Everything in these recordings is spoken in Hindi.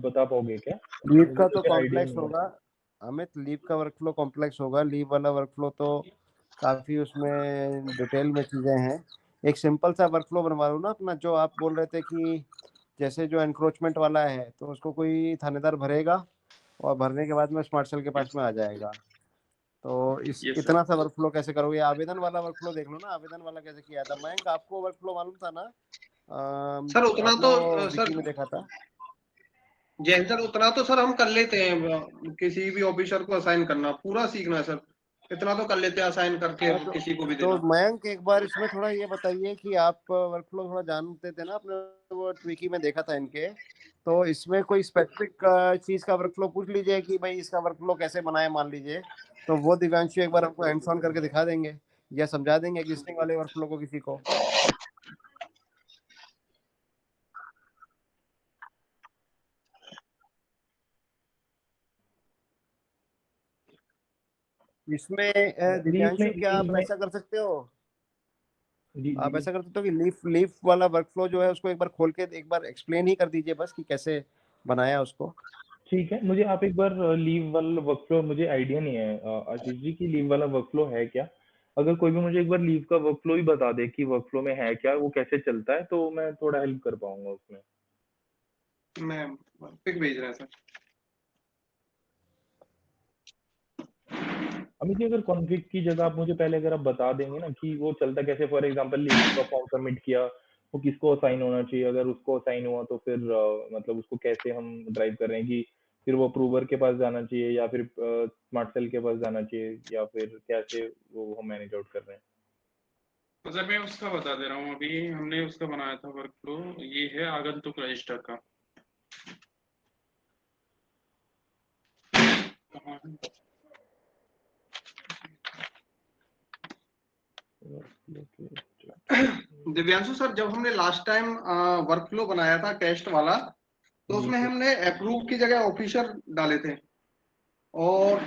बता पाओगे क्या? लीव का मुझे तो खैर आइडिया कॉम्प्लेक्स नहीं है। होगा अमित, लीव का वर्कफ्लो कॉम्प्लेक्स होगा। लीव वाला वर्कफ्लो तो काफी उसमें डिटेल में चीजें हैं। एक सिंपल सा वर्कफ्लो बनवा लो ना अपना, जो आप बोल रहे थे कि जैसे जो एनक्रोचमेंट वाला है तो उसको कोई थानेदार भरेगा और भरने के बाद में स्मार्ट सेल के पास में आ जाएगा। तो इस यस सर। इतना सा वर्कफ्लो कैसे करोगे? आवेदन वाला वर्कफ्लो देख लो ना, आवेदन वाला कैसे किया था। मयंक आपको वर्कफ्लो मालूम था ना? सर उतना आपने तो वो विकी सर में देखा था। जैन सर उतना तो सर हम कर लेते हैं, किसी भी ऑफिसर को असाइन करना पूरा सीखना है सर, इतना तो कर लेते हैं असाइन करके हाँ, किसी को भी तो देना। मयंक एक बार इसमें थोड़ा ये बताइए कि आप वर्कफ्लो थोड़ा जानते थे ना, आपने वो ट्विकी में देखा था इनके, तो इसमें कोई स्पेसिफिक चीज का वर्कफ्लो पूछ लीजिए कि भाई इसका वर्कफ्लो कैसे बनाए मान लीजिए, तो वो दिव्यांशु एक बार आपको हैंड्स ऑन करके दिखा देंगे या समझा देंगे एग्जिस्टिंग वाले वर्कफ्लो को किसी को। इसमें जी इसमें दिव्यांशु क्या आप इसमें ऐसा कर सकते हो, जी आप जी ऐसा कर सकते हो कि लीफ लीफ वाला वर्कफ्लो जो है उसको एक बार खोल के एक बार एक्सप्लेन ही कर दीजिए बस कि कैसे बनाया उसको। ठीक है, मुझे आप एक बार लीव वाला वर्कफ्लो, मुझे आइडिया नहीं है आशीष जी की लीव वाला वर्कफ्लो है क्या। अगर कोई भी मुझे एक बार लीव का वर्कफ्लो ही बता दे कि वर्कफ्लो में है क्या, वो कैसे चलता है, तो मैं थोड़ा हेल्प कर पाऊंगा उसमें। मैं पिक भेज रहा है सर। अमित जी अगर कॉन्फ्लिक्ट की जगह आप मुझे पहले अगर आप बता देंगे ना कि वो चलता कैसे, फॉर एग्जांपल लीव का फॉर्म सबमिट किया, वो किसको असाइन होना चाहिए, अगर उसको असाइन हुआ तो फिर मतलब उसको कैसे हम ड्राइव कर रहे हैं कि फिर वो अप्रूवर के पास जाना चाहिए या फिर स्मार्ट सेल के पास जाना चाहिए, या फिर कैसे वो हम मैनेज आउट कर रहे हैं। तो सर मैं उसका बता दे रहा हूँ, अभी हमने उसका बनाया था वर्कफ्लो, ये है आगंतुक रजिस्टर का। कहाँ है? दिव्यांशु सर जब हमने लास्ट टाइम वर्कफ्लो बनाया था टेस्ट वाला, तो जी उसमें सर। हमने अप्रूव की जगह ऑफिसर डाले थे। और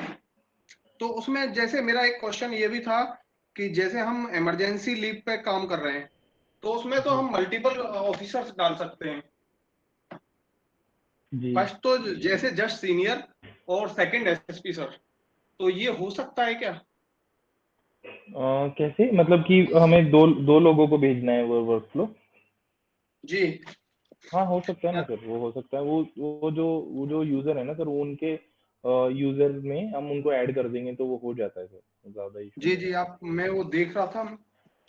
तो उसमें जैसे मेरा एक क्वेश्चन ये भी था कि जैसे हम इमरजेंसी लीव पे काम कर रहे हैं, तो उसमें तो जी हम मल्टीपल ऑफिसर्स डाल सकते हैं। जी फर्स्ट तो जैसे जस्ट सीनियर और सेकंड एसएसपी सर, तो ये हो सकता है क्या? कैसे, मतलब कि हमें दो दो लोगों को भेजना है वो वर्कफ्लो? जी। हाँ हो सकता है ना सर, वो हो सकता है। वो जो यूजर है ना सर, वो उनके यूजर में हम उनको ऐड कर देंगे तो वो हो जाता है सर, ज्यादा इशू जी नहीं जी है। आप, मैं वो देख रहा था,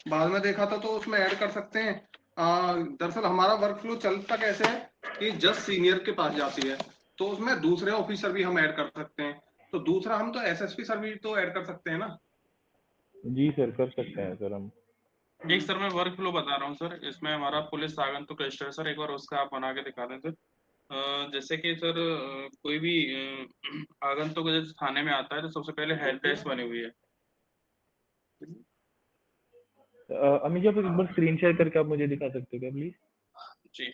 बाद में देखा था, तो उसमें ऐड कर सकते हैं। दरअसल हमारा वर्कफ्लो चलता कैसे है कि जस्ट सीनियर के पास जाती है, तो उसमें दूसरे ऑफिसर भी हम ऐड कर सकते हैं। तो दूसरा हम तो एसएसपी सर भी तो ऐड कर सकते हैं ना। जी सर कर सकते हैं सर हम। एक सर मैं वर्क फ्लो बता रहा हूँ सर, इसमें हमारा पुलिस आगंतुक रजिस्टर है सर, एक बार उसका आप बना के दिखा दें सर। जैसे कि सर कोई भी आगंतुक जैसे थाने में आता है तो सबसे पहले हेल्प डेस्क बनी हुई है। अमित जी आप एक बार स्क्रीन शेयर करके आप मुझे दिखा सकते हो क्या प्लीज? जी।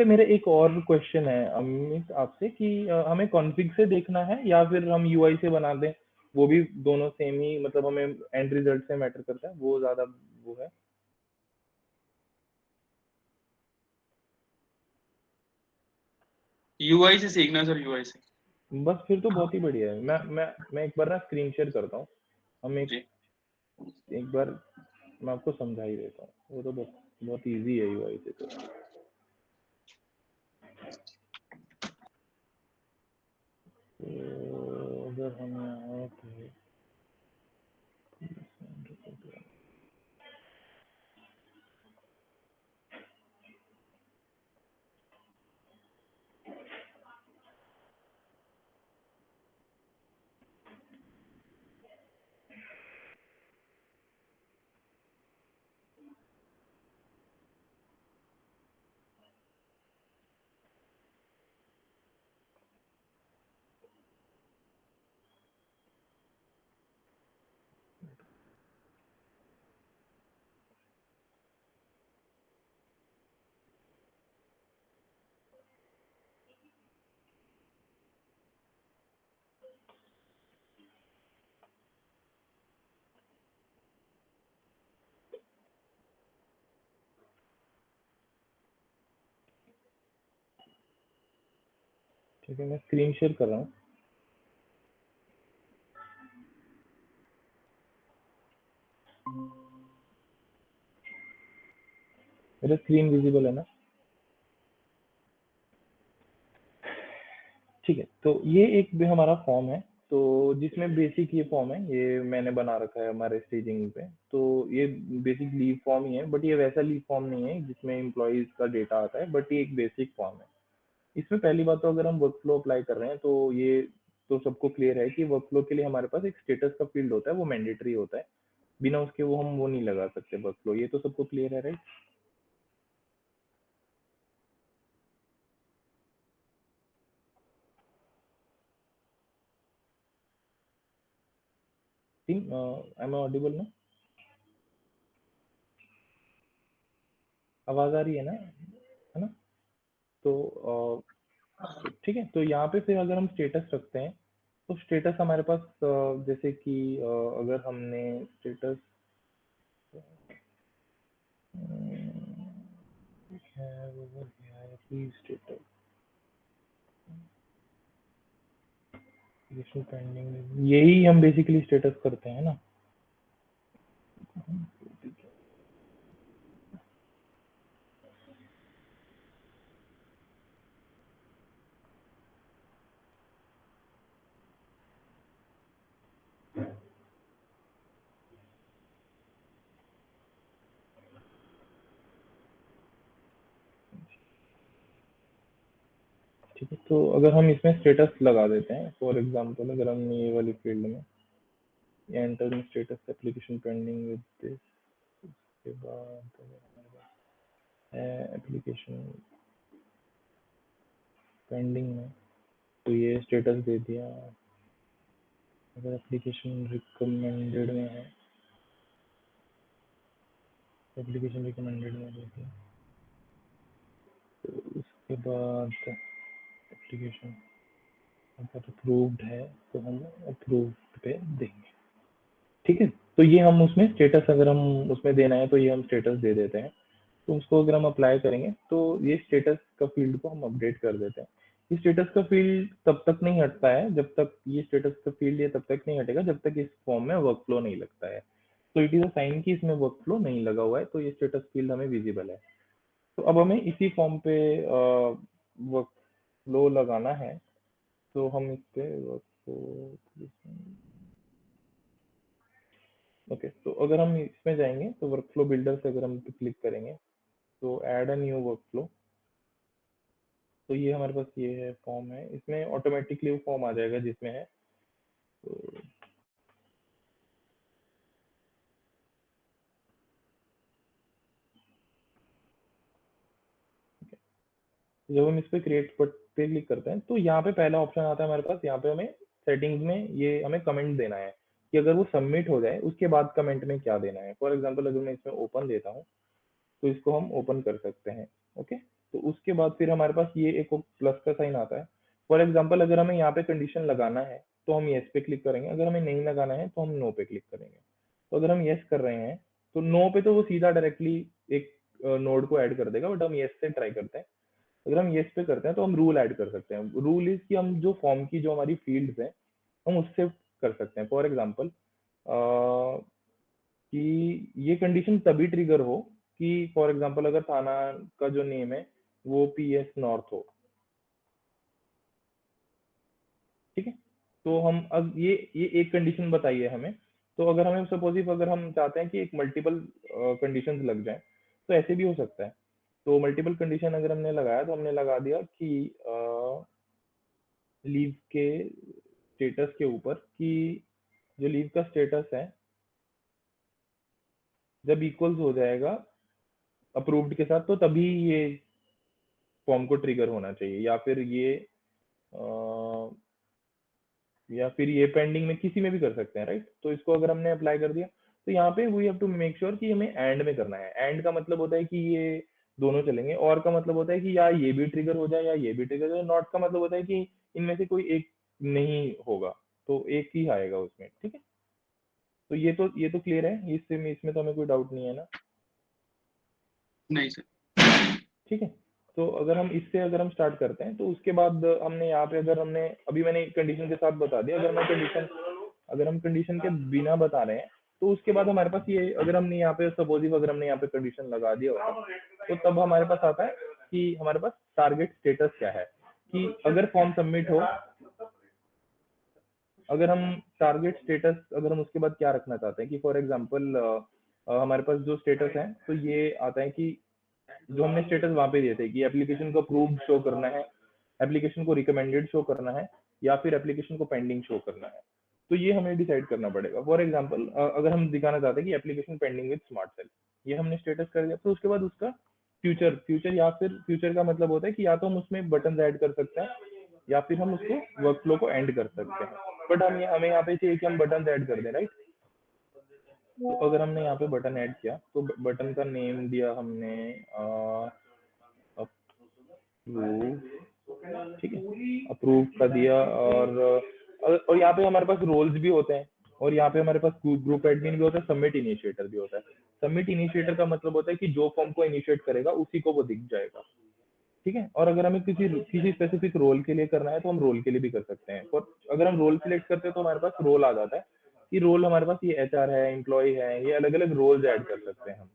मेरा एक और क्वेश्चन है अमित आपसे कि हमें कॉन्फ़िग से देखना है या फिर हम यूआई से बना दें, वो भी दोनों सेम ही, मतलब हमें एंड रिजल्ट से मैटर करता है, वो ज्यादा वो है। यूआई से सीखना सर, यूआई से। बस फिर तो बहुत ही बढ़िया है। मैं एक बार ना स्क्रीन शेयर करता हूँ। हम एक जी एक बार मैं आपको समझा ही देता हूँ, वो तो बहुत इजी है यूआई से। तो अगर हम यहाँ पे ठीक है, मैं स्क्रीन शेयर कर रहा हूँ। मेरा स्क्रीन विजिबल है ना? ठीक है, तो ये एक भी हमारा फॉर्म है, तो जिसमें बेसिक ये फॉर्म है, ये मैंने बना रखा है हमारे स्टेजिंग पे। तो ये बेसिक लीव फॉर्म ही है, बट ये वैसा लीव फॉर्म नहीं है जिसमें एम्प्लॉइज का डेटा आता है, बट ये एक बेसिक फॉर्म है। इसमें पहली बात तो अगर हम वर्क फ्लो अप्लाई कर रहे हैं, तो ये तो सबको क्लियर है कि वर्क फ्लो के लिए हमारे पास एक स्टेटस का फील्ड होता है, वो मैंडेटरी होता है, बिना उसके वो हम वो नहीं लगा सकते वर्क फ्लो। ये तो सबको क्लियर है, right? Team, I am audible ना? आवाज आ रही है ना? है ना? तो ठीक है, तो यहाँ पे फिर अगर हम स्टेटस रखते हैं, तो स्टेटस हमारे पास जैसे कि अगर हमने स्टेटस स्टेटस पेंडिंग, यही हम बेसिकली स्टेटस करते हैं ना। ठीक है, तो अगर हम इसमें स्टेटस लगा देते हैं, फॉर एग्जांपल अगर हम ये वाली फील्ड में enter status application pending with this, उसके बाद एप्लीकेशन पेंडिंग में, तो ये स्टेटस दे दिया। अगर एप्लीकेशन रिकमेंडेड में है, एप्लीकेशन रिकमेंडेड में दे दिया, तो उसके बाद एप्लीकेशन अगर अप्रूव्ड है तो हम अप्रूव्ड पे देंगे। ठीक है, तो ये हम उसमें स्टेटस अगर हम उसमें देना है, तो ये हम स्टेटस दे देते हैं। तो उसको अगर हम अप्लाई करेंगे, तो ये स्टेटस का फील्ड को हम अपडेट कर देते हैं। ये स्टेटस का फील्ड तब तक नहीं हटता है जब तक ये स्टेटस का फील्ड ये तब तक नहीं हटेगा जब तक इस फॉर्म में वर्क फ्लो नहीं लगता है। तो इट इज अ साइन कि इसमें वर्क फ्लो नहीं लगा हुआ है, तो ये स्टेटस फील्ड हमें विजिबल है। तो अब हमें इसी फॉर्म पे वर्क फ्लो लगाना है, तो हम इस पे वर्क फ्लो, ओके, तो अगर हम इसमें जाएंगे तो वर्क फ्लो बिल्डर से अगर हम क्लिक करेंगे, तो add a new work flow, तो ये हमारे पास ये है फॉर्म है, इसमें ऑटोमेटिकली वो फॉर्म आ जाएगा जिसमें है। तो जब हम इस पे क्रिएट पे क्लिक करते हैं, तो यहाँ पे पहला ऑप्शन आता है हमारे पास। यहाँ पे हमें सेटिंग्स में ये हमें कमेंट देना है कि अगर वो सबमिट हो जाए उसके बाद कमेंट में क्या देना है। फॉर एग्जाम्पल अगर मैं इसमें ओपन देता हूँ, तो इसको हम ओपन कर सकते हैं। ओके, तो उसके बाद फिर हमारे पास ये एक प्लस का साइन आता है। फॉर एग्जाम्पल अगर हमें यहाँ पे कंडीशन लगाना है, तो हम येस पे क्लिक करेंगे। अगर हमें नहीं लगाना है, तो हम नो पे क्लिक करेंगे। तो अगर हम येस कर रहे हैं, तो नो पे तो वो सीधा डायरेक्टली एक नोड को ऐड कर देगा, बट हम येस से ट्राई करते हैं। अगर हम येस पे करते हैं, तो हम रूल ऐड कर सकते हैं। रूल इज कि हम जो फॉर्म की जो हमारी फील्ड्स हैं, हम उससे कर सकते हैं। फॉर एग्जाम्पल कि ये कंडीशन तभी ट्रिगर हो कि फॉर एग्जांपल अगर थाना का जो नेम है वो पीएस नॉर्थ हो, ठीक है। तो हम अब ये एक कंडीशन बताइए हमें। तो अगर हमें सपोज इफ अगर हम चाहते हैं कि एक मल्टीपल कंडीशंस लग जाए तो ऐसे भी हो सकता है। तो मल्टीपल कंडीशन अगर हमने लगाया तो हमने लगा दिया कि लीव के स्टेटस के ऊपर कि जो लीव का स्टेटस है जब इक्वल्स हो जाएगा अप्रूव्ड के साथ तो तभी ये फॉर्म को ट्रिगर होना चाहिए, या फिर ये पेंडिंग में किसी में भी कर सकते हैं, राइट। तो इसको अगर हमने अप्लाई कर दिया तो यहाँ पे we have to make sure कि हमें एंड में करना है। एंड का मतलब होता है कि ये दोनों चलेंगे, और का मतलब होता है कि या ये भी ट्रिगर हो जाए या ये भी ट्रिगर हो जाए, नॉट का मतलब होता है कि इनमें से कोई एक नहीं होगा, तो एक ही आएगा उसमें, ठीक है। तो ये तो क्लियर है, इसमें तो हमें कोई डाउट नहीं है ना? नहीं सर। ठीक है। तो अगर हम स्टार्ट करते हैं तो उसके बाद हमने यहाँ पे अभी मैंने कंडीशन के साथ बता दिया। अगर हम कंडीशन के बिना बता रहे हैं तो उसके बाद हमारे पास ये, अगर हमने यहाँ पे सपोज अगर हमने यहाँ पे कंडीशन लगा दिया होता तो तब हमारे पास आता है कि हमारे पास टारगेट स्टेटस क्या है, कि अगर फॉर्म सबमिट हो, अगर हम टारगेट स्टेटस अगर हम उसके बाद क्या रखना चाहते हैं कि फॉर एग्जांपल हमारे पास जो स्टेटस है तो ये आता है कि जो हमने स्टेटस वहां पे दिए थे कि एप्लीकेशन को अप्रूव्ड शो करना है, एप्लीकेशन को रिकमेंडेड शो करना है, या फिर एप्लीकेशन को पेंडिंग शो करना है। तो ये हमें डिसाइड करना पड़ेगा। फॉर एग्जांपल अगर हम दिखाना चाहते हैं कि application pending with smart cell, ये हमने स्टेटस कर दिया, तो उसके बाद उसका फ्यूचर या फिर फ्यूचर का मतलब होता है कि या तो हम उसमें बटन ऐड कर सकते हैं या फिर हम उसको वर्कफ्लो को एंड कर सकते हैं। बट हमें यहाँ पे चाहिए कि हम बटन ऐड कर दें, राइट। तो अगर हमने यहाँ पे बटन ऐड किया तो बटन का नेम दिया हमने अप्रूव, ठीक है, अप्रूव का दिया। और यहाँ पे हमारे पास रोल्स भी होते हैं, और यहाँ पे हमारे पास ग्रुप एडमिन भी होता है, सबमिट इनिशिएटर भी होता है। सबमिट इनिशिएटर का मतलब होता है कि जो फॉर्म को इनिशिएट करेगा उसी को वो दिख जाएगा, ठीक है। और अगर हमें किसी स्पेसिफिक रोल के लिए करना है तो हम रोल के लिए भी कर सकते हैं। और अगर हम रोल सिलेक्ट करते हैं तो हमारे पास रोल आ जाता है कि रोल हमारे पास ये एचआर है, एम्प्लॉय है, ये अलग अलग रोल्स ऐड कर सकते हैं हम,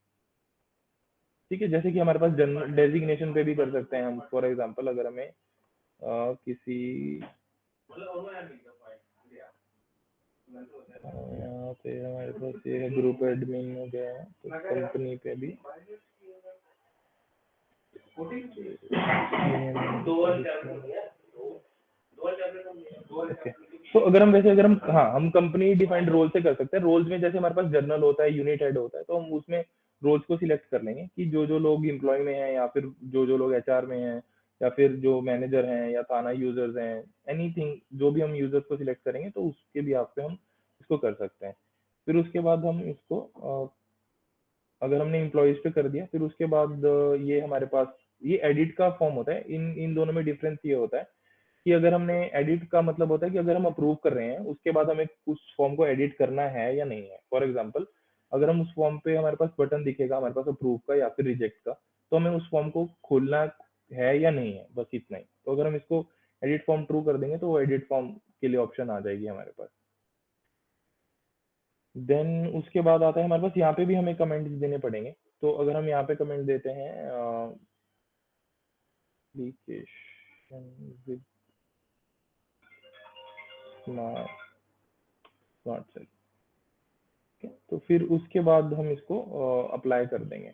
ठीक है। जैसे कि हमारे पास डेजिग्नेशन पे भी कर सकते हैं हम। फॉर एग्जांपल अगर हमें किसी यहाँ पे हमारे पास ये है ग्रुप एडमिन हो गया, तो कंपनी पे भी ओके। तो अगर हम कंपनी डिफाइंड रोल से कर सकते हैं। रोल्स में जैसे हमारे पास जर्नल होता है, यूनिट हेड होता है, तो हम उसमें रोल्स को सिलेक्ट कर लेंगे कि जो जो लोग एम्प्लॉय में हैं, या फिर जो जो लोग एचआर में हैं, या फिर जो मैनेजर हैं या थाना यूजर्स हैं, एनीथिंग जो भी हम यूजर्स को सिलेक्ट करेंगे तो उसके भी आप पे हम इसको कर सकते हैं। फिर उसके बाद हम इसको अगर हमने इम्प्लॉयज पे कर दिया, फिर उसके बाद ये हमारे पास ये एडिट का फॉर्म होता है। इन दोनों में डिफरेंस ये होता है कि अगर हमने एडिट का मतलब होता है कि अगर हम अप्रूव कर रहे हैं उसके बाद हमें उस फॉर्म को एडिट करना है या नहीं है। फॉर एग्जांपल अगर हम उस फॉर्म पे हमारे पास बटन दिखेगा हमारे पास अप्रूव का या फिर रिजेक्ट का, तो हमें उस फॉर्म को खोलना है या नहीं है, बस इतना ही। तो अगर हम इसको एडिट फॉर्म ट्रू कर देंगे तो वो एडिट फॉर्म के लिए ऑप्शन आ जाएगी हमारे पास। देन उसके बाद आता है हमारे पास यहाँ पे भी हमें कमेंट्स देने पड़ेंगे। तो अगर हम यहाँ पे कमेंट देते हैं एप्लीकेशन विद स्मार्ट सेल, तो फिर उसके बाद हम इसको अप्लाई कर देंगे,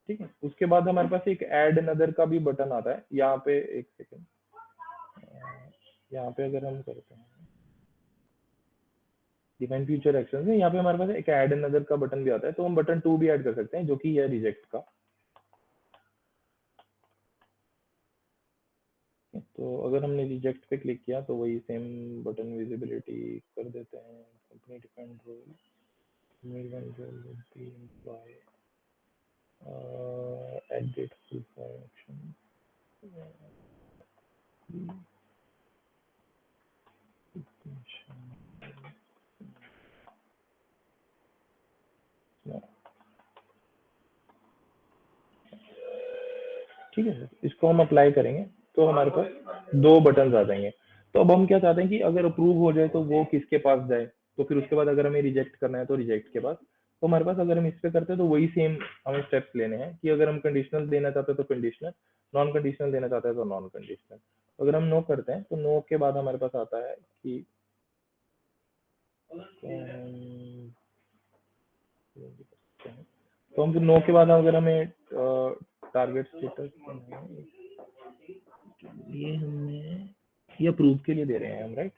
ठीक है। उसके बाद हमारे पास एक ऐड अनदर का भी बटन आता है। यहाँ पे एक सेकेंड, यहाँ पे अगर हम करते हैं डिफाइन फ्यूचर एक्शन है, यहाँ पे हमारे पास एक ऐड अनदर का बटन भी आता है, तो हम बटन 2 भी ऐड कर सकते हैं जो कि है रिजेक्ट का। तो अगर हमने रिजेक्ट पे क्लिक किया तो वही सेम बटन विजिबिलिटी कर देते हैं। Company defined role edit full form action, ठीक है सर। इसको हम अप्लाई करेंगे तो हमारे पास 2 बटन आ जाएंगे। तो अब हम क्या चाहते हैं कि अगर अप्रूव हो जाए तो वो किसके पास जाए, तो फिर उसके बाद अगर हमें रिजेक्ट करना है तो रिजेक्ट के पास। तो तो हमारे पास अगर हम इस पे करते हैं तो वही सेम हमें स्टेप्स लेने हैं कि अगर हम कंडीशनल देना चाहते हैं तो कंडीशनल, नॉन कंडीशनल देना चाहते हैं तो नॉन कंडीशनल। अगर हम नो करते हैं तो नो के बाद हमारे पास आता है कि तो हम नो के बाद अगर हमें टारगेट स्टेटस ये हमें ये अप्रूव के लिए दे रहे हैं हम, राइट?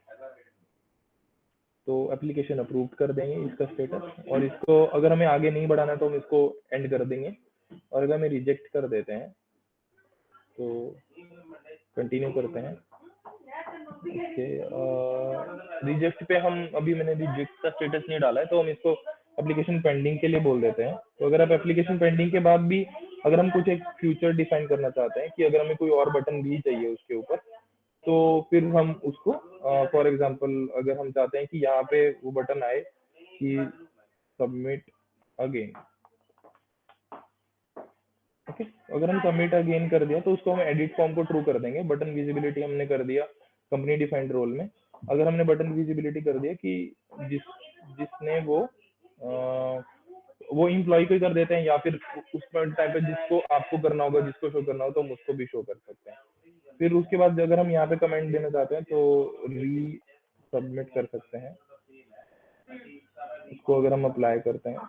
तो एप्लीकेशन अप्रूव कर देंगे इसका स्टेटस, और इसको अगर हमें आगे नहीं बढ़ाना है तो हम इसको एंड कर देंगे, और अगर हमें रिजेक्ट कर देते हैं तो कंटिन्यू करते हैं। ओके, रिजेक्ट पे हम अभी मैंने रिजेक्ट का स्टेटस नहीं डाला है तो हम इसको एप्लीकेशन पेंडिंग के लिए बोल देते हैं। तो अगर आप एप्लीकेशन पेंडिंग के बाद भी अगर हम कुछ एक फ्यूचर डिफाइन करना चाहते हैं कि अगर हमें कोई और बटन भी चाहिए उसके ऊपर, तो फिर हम उसको फॉर एग्जांपल अगर हम चाहते हैं कि यहाँ पे वो बटन आए कि सबमिट अगेन, ओके, अगर हम सबमिट अगेन कर दिया तो उसको हम एडिट फॉर्म को ट्रू कर देंगे। बटन विजिबिलिटी हमने कर दिया कंपनी डिफाइंड रोल में। अगर हमने बटन विजिबिलिटी कर दिया कि जिसने वो इम्प्लॉय को ही कर देते हैं, या फिर उस टाइप पे जिसको आपको करना होगा, जिसको शो करना हो तो हम उसको भी शो कर सकते हैं। फिर उसके बाद अगर हम यहाँ पे कमेंट देना चाहते हैं तो री सबमिट कर सकते हैं इसको। अगर हम अप्लाई करते हैं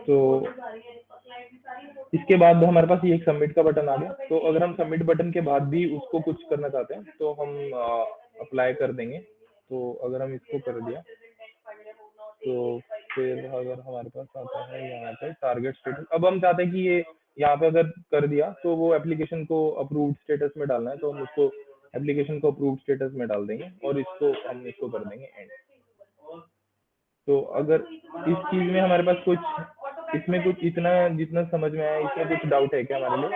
तो इसके बाद हमारे पास ये एक सबमिट का बटन आ गया। तो अगर हम सबमिट बटन के बाद भी उसको कुछ करना चाहते हैं तो हम अप्लाई कर देंगे। तो अगर हम इसको कर दिया तो फिर अगर हमारे पास आता है यहाँ पे टारगेट स्टेटस, अब हम चाहते हैं कि ये यहाँ पे अगर कर दिया तो वो एप्लीकेशन को अप्रूव्ड स्टेटस में डालना है, तो हम उसको एप्लीकेशन को अप्रूव्ड स्टेटस में डाल देंगे और इसको हम इसको कर देंगे एंड। तो अगर इस चीज में हमारे पास कुछ इसमें कुछ इतना जितना समझ में आया, इसमें कुछ डाउट है क्या हमारे लिए?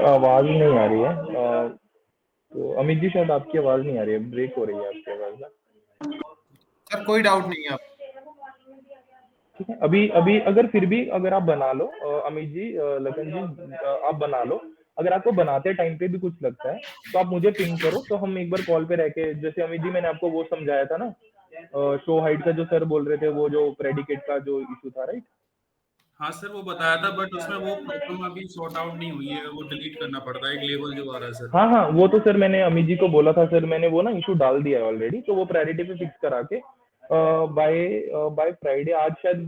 आवाज नहीं आ रही है। तो अमित जी शायद आपकी आवाज नहीं आ रही है, ब्रेक हो रही है आपकी आवाज ना। सर कोई डाउट नहीं है आप, ठीक है, अभी अभी अगर फिर भी अगर आप बना लो अमित जी, लखन जी, आप बना लो। अगर आपको बनाते टाइम पे भी कुछ लगता है तो आप मुझे पिंग करो, तो हम एक बार कॉल पे रह के, जैसे अमित जी मैंने आपको वो समझाया था ना शो हाइट का जो सर बोल रहे थे, वो जो प्रेडिकेट का जो इशू था, राइट? हाँ सर वो बताया था, बट उसमें वो प्रॉब्लम अभी सॉर्ट आउट नहीं हुई है, वो डिलीट करना पड़ता है एक लेबल जो आ रहा है सर। हाँ हाँ, वो तो सर मैंने अमित जी को बोला था सर, मैंने वो ना इशू डाल दिया है ऑलरेडी। तो वो प्रायोरिटी पे फिक्स करा के बाय बाय फ्राइडे, आज शायद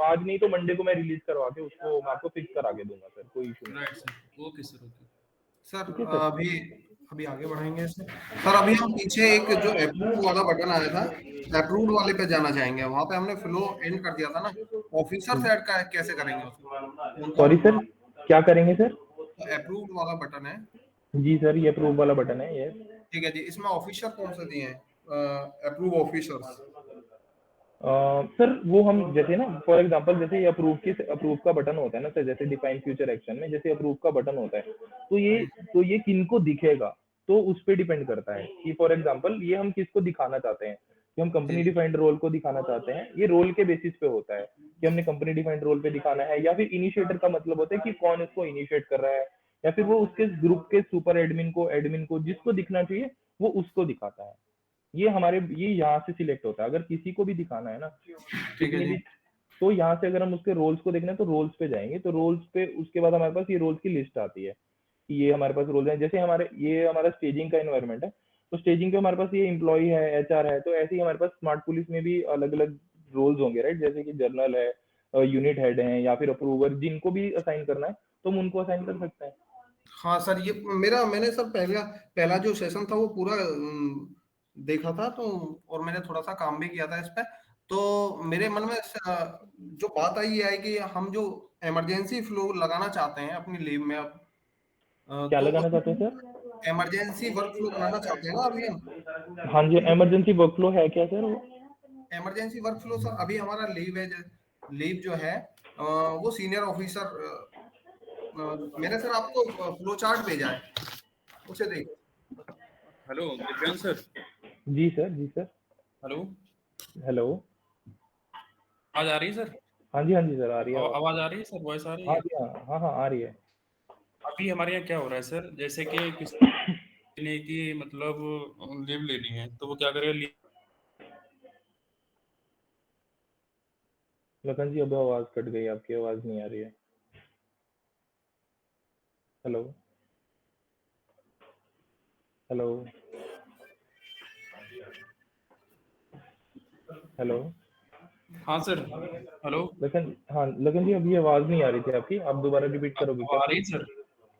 आज नहीं तो मंडे को मैं रिलीज करवा के उसको मैं आपको फिक्स करा के दूंगा सर, कोई इशू नहीं। Right sir, okay sir, okay sir अभी आगे बढ़ाएंगे सर। अभी हम पीछे एक जो अप्रूव वाला बटन आया था, अप्रूव वाले पे जाना चाहेंगे। वहां पे हमने फ्लो एंड कर दिया था ना, ऑफिसर ऐड कैसे करेंगे उसको? सॉरी सर, क्या करेंगे सर? अप्रूव वाला बटन है जी सर, ये अप्रूव वाला बटन है, ये ठीक है जी। इसमें ऑफिसर कौन से दिए हैं? अप्रूव ऑफिसर्स सर वो हम जैसे ना फॉर एग्जांपल जैसे ये अप्रूव का बटन होता है ना सर, जैसे डिफाइन फ्यूचर एक्शन में जैसे अप्रूव का बटन होता है, तो ये किनको दिखेगा तो उस पे डिपेंड करता है कि फॉर एग्जांपल ये हम किसको दिखाना चाहते हैं, कि हम कंपनी डिफाइंड रोल को दिखाना चाहते हैं। ये रोल के बेसिस पे होता है कि हमने कंपनी डिफाइंड रोल पे दिखाना है, या फिर इनिशिएटर का मतलब होता है कि कौन इसको इनिशिएट कर रहा है, या फिर वो उसके ग्रुप के सुपर एडमिन को जिसको दिखना चाहिए वो उसको दिखाता है। ये यहाँ से सिलेक्ट होता है। अगर किसी को भी दिखाना है ना ठीक है जी। तो यहाँ से अगर हम उसके रोल्स को देखना है तो रोल्स पे जाएंगे, तो रोल्स पे उसके बाद हमारे पास ये रोल्स की लिस्ट आती है कि ये हमारे पास रोल्स हैं। जैसे ये हमारा स्टेजिंग का एनवायरनमेंट है, तो स्टेजिंग पे हमारे पास ये एम्प्लॉय है, एचआर है, तो ऐसे ही हमारे पास स्मार्ट पुलिस में भी अलग अलग रोल्स होंगे, राइट? जैसे कि जर्नल है, यूनिट हेड है, या फिर अप्रूवर, जिनको भी असाइन करना है तो हम उनको असाइन कर सकते हैं। हाँ सर, ये मैंने सर पहला जो सेशन था वो पूरा देखा था, तो और मैंने थोड़ा सा काम भी किया था इस पे। तो मेरे मन में जो बात आई है कि हम जो इमरजेंसी फ्लो लगाना चाहते हैं अपनी लीव में अब, क्या तो लगाना चाहते हैं सर? इमरजेंसी वर्क फ्लो बनाना चाहते हैं ना अभी हम। हाँ जी, इमरजेंसी वर्कफ्लो है क्या सर वो? इमरजेंसी वर्क फ्लो सर, अभी हमारा लीव जो है वो सीनियर ऑफिसर, मैंने सर आपको फ्लो चार्ट भेजा है, उसे देखो। Hello Divyansh sir. जी सर, जी सर। हेलो हेलो, आवाज आ रही है सर? हाँ जी सर, आ रही है आवाज आ रही है सर, वॉइस आ रही हाँ है? जी, हाँ हाँ हाँ, आ रही है। अभी हमारे यहाँ क्या हो रहा है सर, जैसे कि किसी ने की मतलब लीव लेनी है तो वो क्या करेगा, लखन जी अब आवाज कट गई, आपकी आवाज नहीं आ रही है। हेलो हेलो हेलो हाँ सर, हेलो, लखन, हाँ लखन जी अभी आवाज नहीं आ रही थी आपकी, आप दोबारा रिपीट करोगे अब क्या आ रही है प्लीज? सर?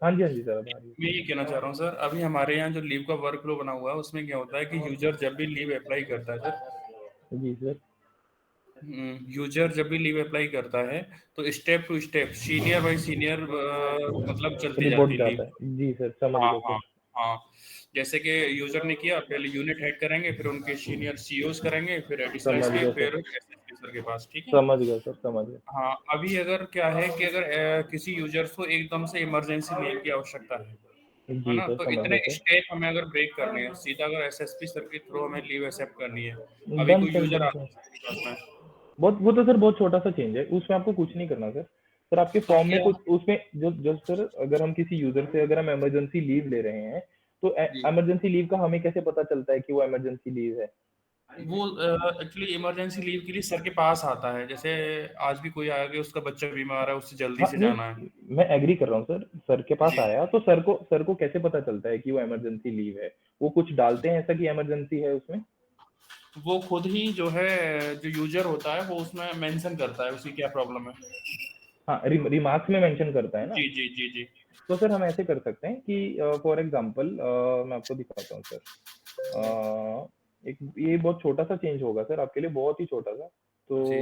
हाँ जी हाँ जी सर, अब आ रही है। मैं ये कहना चाह रहा हूँ सर, अभी हमारे यहाँ जो लीव का वर्क फ्लो बना हुआ है उसमें क्या होता है कि यूजर जब भी लीव अप्लाई करता है सर, जी सर। यूजर जब भी लीव अप्लाई करता है तो step to step, senior by senior मतलब चलती रिपोर्ट जाती है जाता लीव। है, जी सर समझ हाँ गया हाँ सर। हाँ, जैसे कि यूजर ने किया, पहले यूनिट हेड करेंगे, फिर उनके सीनियर सीईओज करेंगे, फिर एडिशनल समझ के, गया सर, फिर एसएसपी सर के पास, ठीक है। समझ गया सर, समझ गया। हाँ, अभी अगर क्या है कि अगर किसी यूजर को एकदम से इमरजेंसी लीव की आवश्यकता है जी ना, सर तो समझ इतने गया सर। स्टेप हमें अगर ब्रेक करने हैं, सीधा अगर एसएसपी सर के थ्रू हमें लीव एक्सेप्ट करनी है, अभी डन कोई सर, यूजर डन आता सर। है सर के पास में, बहुत वो तो सर बहुत छोटा सा चेंज है, उसमें आपको कुछ नहीं करना सर। सर आपके तो फॉर्म में क्या? कुछ उसमें जो सर, अगर हम किसी यूजर से अगर हम इमरजेंसी लीव ले रहे हैं, तो जी, इमरजेंसी लीव का हमें कैसे पता चलता है कि वो इमरजेंसी लीव है? वो एक्चुअली इमरजेंसी लीव के लिए सर के पास आता है, जैसे आज भी कोई आया कि उसका बच्चा बीमार है, उससे जल्दी हाँ से जाना है। नहीं, मैं एग्री कर रहा हूँ सर, सर के पास जी, आया तो सर को कैसे पता चलता है कि वो इमरजेंसी लीव है? वो कुछ डालते हैं ऐसा कि इमरजेंसी है उसमें? वो खुद ही जो है, जो यूजर होता है वो उसमें मेंशन करता है उसकी क्या प्रॉब्लम है। हाँ, रिमार्क्स में मेंशन करता है ना। जी जी जी जी तो सर हम ऐसे कर सकते हैं कि फॉर एग्जांपल मैं आपको दिखाता हूँ सर। एक ये बहुत छोटा सा चेंज होगा सर आपके लिए, बहुत ही छोटा सा। तो जी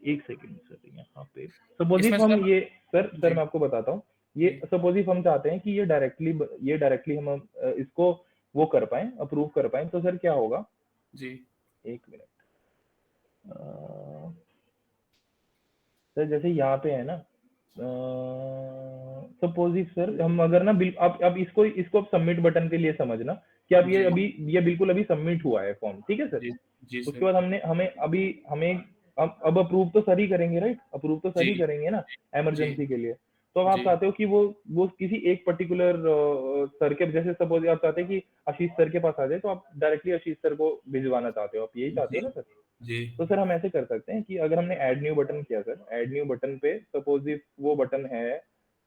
एक सेकंड सर, यहाँ पे सपोज इसमें इफ हम सर, ये, सर जी मैं आपको बताता हूँ। ये जी सपोज इफ हम चाहते हैं कि ये डायरेक्टली हम इसको वो कर पाए, अप्रूव कर पाए, तो सर क्या होगा? जी एक मिनट। सर जैसे यहाँ पे है ना, सपोज इफ सर हम अगर ना बिल अब इसको इसको अब सबमिट बटन के लिए समझना कि अब जी ये बिल्कुल अभी सबमिट हुआ है फॉर्म, ठीक है सर। जी जी उसके सर, बाद हमने हमें अभी हमें अब अप्रूव तो सर ही करेंगे, राइट? अप्रूव तो सर जी ही करेंगे ना जी इमरजेंसी के लिए। तो अब आप जी चाहते हो कि वो किसी एक पर्टिकुलर सर के, जैसे सपोज आप चाहते हैं कि आशीष सर के पास आ जाए, तो आप डायरेक्टली आशीष सर को भिजवाना चाहते हो, आप यही चाहते जी हो ना सर? जी तो सर हम ऐसे कर सकते हैं कि अगर हमने ऐड न्यू बटन किया सर, ऐड न्यू बटन पे सपोज इफ वो बटन है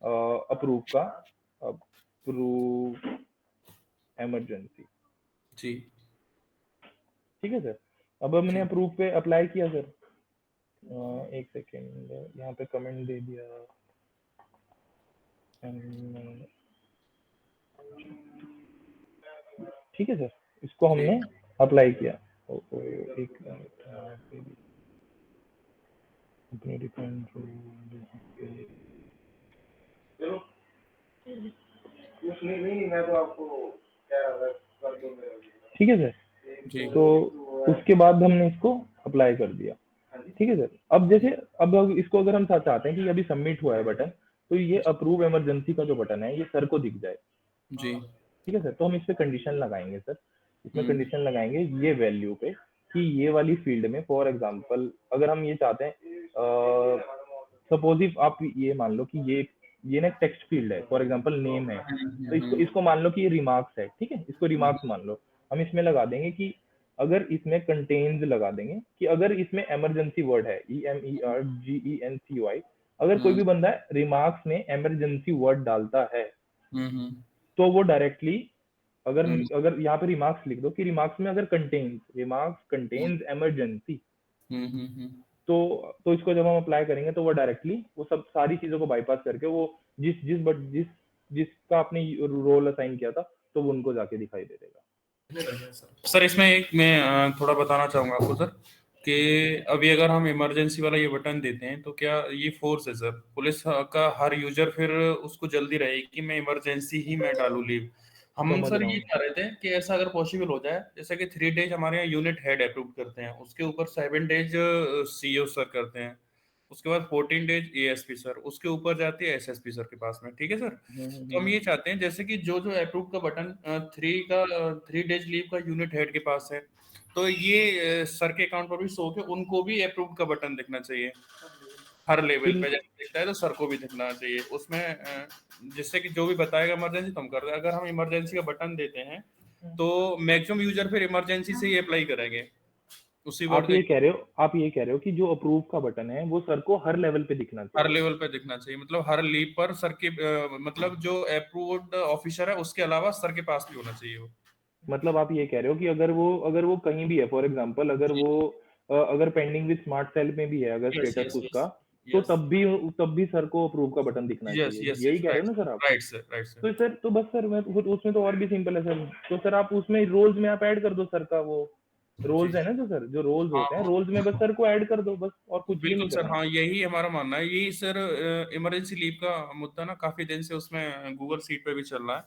अप्रूव का, अप्रूव इमरजेंसी, जी ठीक है सर। अब हमने जी अप्रूव पे अप्लाई किया सर। एक सेकेंड, यहाँ पे कमेंट दे दिया। ठीक है सर, इसको हमने ठीक, अप्लाई किया। एक मिनट, यहाँ पे भी अपने डिपेंड मैं तो आपको कह रहा था कर दो मेरा, ठीक है सर। जी तो उसके बाद हमने इसको अप्लाई कर दिया, ठीक है सर। अब जैसे अब इसको अगर हम चाहते हैं कि अभी सबमिट हुआ है बटन, तो ये अप्रूव इमरजेंसी का जो बटन है ये सर को दिख जाए, जी, ठीक है सर। तो हम इस पे कंडीशन लगाएंगे सर, इसमें हम्म कंडीशन लगाएंगे ये वैल्यू पे कि ये वाली फील्ड में फॉर एग्जांपल अगर हम ये चाहते हैं, सपोज इफ आप ये मान लो कि ये ना टेक्स्ट फील्ड है, फॉर एग्जांपल नेम है, तो इसको हम्म इसको मान लो कि ये रिमार्क्स है, ठीक है, इसको हम्म रिमार्क्स मान लो। हम इसमें लगा देंगे कि अगर इसमें कंटेन्स लगा देंगे कि अगर इसमें इमरजेंसी वर्ड है, EMERGENCY, अगर कोई भी बंदा रिमार्क्स में इमरजेंसी वर्ड डालता है, हम्म तो वो डायरेक्टली, अगर हम्म अगर यहाँ पे रिमार्क्स लिख दो कि रिमार्क्स में अगर रिमार्क्स कंटेन्स इमरजेंसी, हम्म, तो इसको जब हम अप्लाई करेंगे तो वो डायरेक्टली वो सब सारी चीजों को बाईपास करके वो जिस जिस बट जिस जिसका आपने रोल असाइन किया था, तो वो उनको जाके दिखाई दे देगा। सर इसमें एक मैं थोड़ा बताना चाहूंगा आपको सर, कि अभी अगर हम इमरजेंसी वाला ये बटन देते हैं तो क्या ये फोर्स है सर, पुलिस का हर यूजर फिर उसको जल्दी रहे कि मैं इमरजेंसी ही मैं डालू लीव। हम समझ सर रहा ये हूँ। चाह रहे थे कि ऐसा अगर पॉसिबल हो जाए, जैसे कि 3 डेज हमारे यहाँ यूनिट हेड अप्रूव करते हैं, उसके ऊपर 7 डेज सीईओ सर करते हैं, उसके बाद 14 डेज एएसपी सर, उसके ऊपर जाती है एसएसपी सर के पास में, ठीक है सर। तो हम ये चाहते हैं जैसे कि जो जो अप्रूव का बटन 3 डेज लीव का यूनिट हेड के पास है, तो ये सर के अकाउंट पर भी शो के उनको भी अप्रूव का बटन दिखना चाहिए, हर लेवल फिर पे जैसे दिखता है तो सर को भी दिखना चाहिए उसमें, जिससे कि जो भी बताएगा इमरजेंसी तो हम कर रहे हैं। अगर हम इमरजेंसी का बटन देते हैं तो मैक्सिमम यूजर फिर इमरजेंसी से ही अप्लाई करेंगे उसी वर्ड आप ये कह रहे हो कि जो अप्रूव का बटन है वो सर को हर लेवल पे दिखना हर चाहिए। लेवल पे दिखना चाहिए, मतलब हर लीव पर सर के मतलब जो अप्रूव्ड ऑफिसर है उसके अलावा सर के पास भी होना चाहिए वो। मतलब आप ये कह रहे हो कि अगर वो कहीं भी है, फॉर एग्जांपल अगर जी वो अगर पेंडिंग विद स्मार्ट सेल में भी है अगर यस स्टेटस यस उसका, तो यस तब भी सर को अप्रूव का बटन दिखना यस चाहिए, यस यही यस कह रहे राइट हो ना सर आप? Right sir right sir. तो सर तो बस सर मैं फिर उसमें तो और भी सिंपल है सर। तो सर आप उसमें रोल्स में आप ऐड कर दो सर का वो जी रोल्स है ना, जो सर जो रोल्स हाँ होते हैं हाँ रोल्स में बस सर को ऐड कर दो बस, और कुछ भी बिल्कुल नहीं सर, करना। हाँ यही हमारा मानना है। यही सर इमरजेंसी लीव का मुद्दा ना काफी दिन से उसमें गूगल सीट पे भी चल रहा है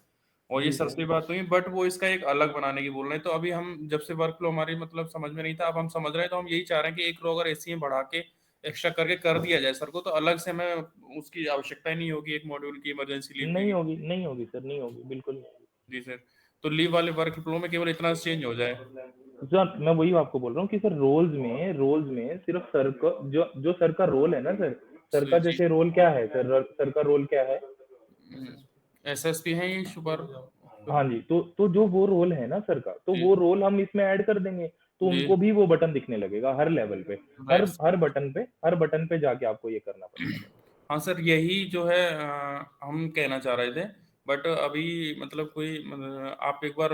और ये जी सर सर। से बात हुई, बट वो इसका एक अलग बनाने की बोल रहे हैं। तो अभी हम जब से वर्क फ्लो हमारी मतलब समझ में नहीं था, अब हम समझ रहे हैं, तो हम यही चाह रहे हैं कि एक रो अगर एसी में बढ़ा के एक्स्ट्रा करके कर दिया जाए सर को, तो अलग से हमें उसकी आवश्यकता ही नहीं होगी एक मॉड्यूल की इमरजेंसी लीव की। नहीं होगी सर, नहीं होगी, बिल्कुल नहीं होगी। जी सर, तो लीव वाले वर्क फ्लो में केवल इतना चेंज हो जाए। सर मैं वही आपको बोल रहा हूँ कि सर रोल्स में सिर्फ सर का जो जो सर का रोल है ना सर, सर का जी जैसे रोल क्या है सर का रोल क्या है? एसएसपी है ये सुपर। हाँ जी, तो जो वो रोल है ना सर का, तो जी वो रोल हम इसमें ऐड कर देंगे, तो जी उनको भी वो बटन दिखने लगेगा हर लेवल पे। हर राइट। हर बटन पे जाके आपको ये करना पड़ेगा। हाँ सर, यही जो है हम कहना चाह रहे थे, बट अभी मतलब कोई आप एक बार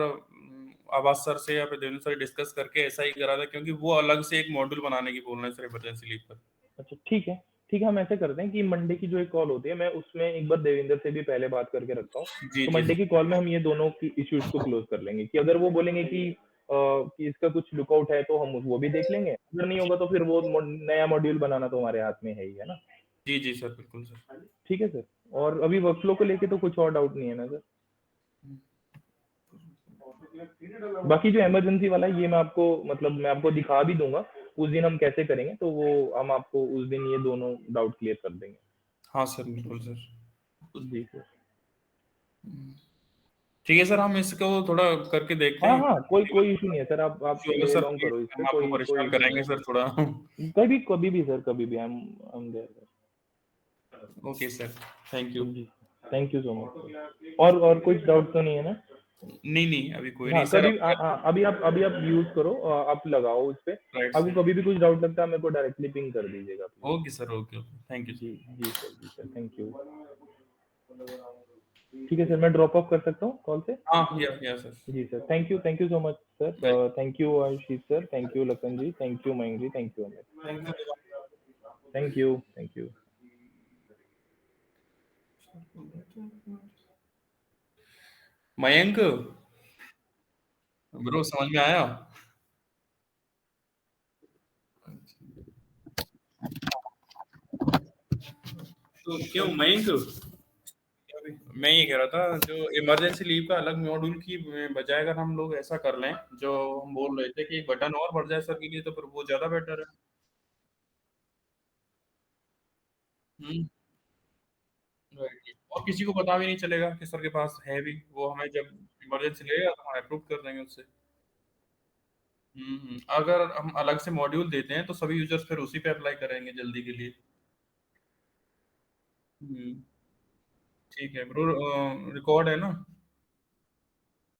आवाज सर से या फिर देवेंद्र सर डिस्कस करके ऐसा ही करा था, क्योंकि वो अलग से एक मॉड्यूल बनाने की बोल रहे हैं सर इमरजेंसी लीव पर। अच्छा ठीक है, हम ऐसे करते हैं कि मंडे की जो एक कॉल होती है, मैं उसमें एक बार देवेंद्र से भी पहले बात करके रखता हूँ। जी तो जी मंडे की कॉल में हम ये दोनों की इश्यूज को क्लोज कर लेंगे कि अगर वो बोलेंगे कि इसका कुछ लुकआउट है तो हम वो भी देख लेंगे, अगर नहीं होगा तो फिर वो नया मॉड्यूल बनाना तो हमारे हाथ में है ही, है ना? जी जी सर, बिल्कुल सर। ठीक है सर। और अभी वर्कफ्लो को लेके तो कुछ और डाउट नहीं है ना सर? बाकी जो इमरजेंसी वाला है ये मैं आपको दिखा भी दूंगा उस दिन हम कैसे करेंगे, तो वो हम आपको उस दिन ये दोनों डाउट क्लियर कर देंगे। हाँ सर, बिल्कुल सर। जी सर। ठीक है सर, हम इसको थोड़ा करके देखते हाँ हैं। हाँ, कोई इशू नहीं है सर, आप जो है प्ले सर अलोंग प्लीज, करो इस पे, हम आपको कोई परेशान इशू नहीं करेंगे सर थोड़ा। है। कभी कभी भी सर, कभी भी हम there sir. Okay sir, thank you. जी, थैंक यू सो मच। और कुछ डाउट तो नहीं है ना? नहीं नहीं, अभी कोई नहीं हाँ, सर। अभी आप यूज करो, आप लगाओ उस पे। राइट आपको सर। कभी भी कुछ डाउट लगता है मेरे को डायरेक्टली पिंग कर दीजिएगा please. Okay sir, okay okay, thank you जी सर। जी सर, थैंक यू। ठीक है सर, मैं ड्रॉप ऑफ कर सकता हूँ कॉल से? हाँ या सर। जी sir, thank you so much bye. Sir, thank you Ashish sir, thank you Lakhan ji, thank you Mayank ji, thank you Amit, thank you. Thank you. Mayank bro, समझ में आया? तो क्यों मयंक, मैं ये कह रहा था जो इमरजेंसी लीव का अलग मॉड्यूल की बजाय अगर हम लोग ऐसा कर लें जो हम बोल रहे थे कि एक बटन और बढ़ जाए सर के लिए, तो फिर वो ज्यादा बेटर है। हम्म राइट, और किसी को पता भी नहीं चलेगा कि सर के पास है भी, वो हमें जब इमरजेंसी लगेगा तो हम अप्रूव कर देंगे उससे। अगर हम अलग से मॉड्यूल देते हैं तो सभी यूजर्स फिर उसी पे अप्लाई करेंगे जल्दी के लिए। हम्म ठीक है ब्रो, रिकॉर्ड है ना?